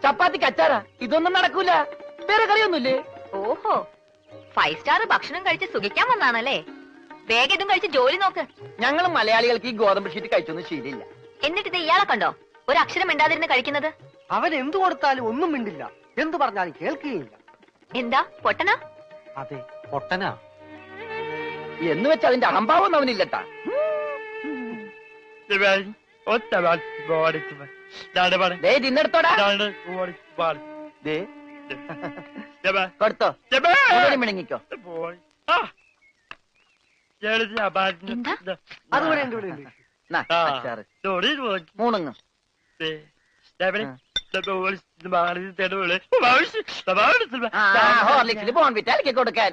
ചപ്പാത്തിക്ക് അച്ചാറാ. ഇതൊന്നും നടക്കൂല. വേറെ കറിയൊന്നുമില്ലേ? ഓഹോ, 5 സ്റ്റാർ ഭക്ഷണം കഴിച്ച് സുഖിക്കാൻ വന്നാണല്ലേ? വേഗം ഇതും കഴിച്ച് ജോലി നോക്ക്. ഞങ്ങൾ മലയാളികൾക്ക് ഈ ഗോതമ്പ് ഷീറ്റ് കഴിച്ചൊന്നും ശീലില്ല. എന്നിട്ട് ഇത് ഇയാളെ കണ്ടോ ഒരു അക്ഷരം മിണ്ടാതിരുന്ന് കഴിക്കുന്നത്? അവൻ എന്തു കൊടുത്താലും ഒന്നും മിണ്ടില്ല, എന്തു പറഞ്ഞാലും കേൾക്കുകയില്ല. എന്താ പൊട്ടനാ? അതെ, പൊട്ടനാ. എന്ന് വെച്ച് അതിന്റെ അഹംഭാവം അവനില്ലട്ടാ. തിന്നെടുത്തോടാ. കൊടുത്തോ, മിണങ്ങിക്കോ. എന്താ അതുപോലെ ഉണ്ട്, ഇവിടെ ഉണ്ട്. മൂണുങ്ങ്. ഹോർലിക്സിൽ ബോൺവിറ്റ അലക്കി കൊടുക്കാൻ.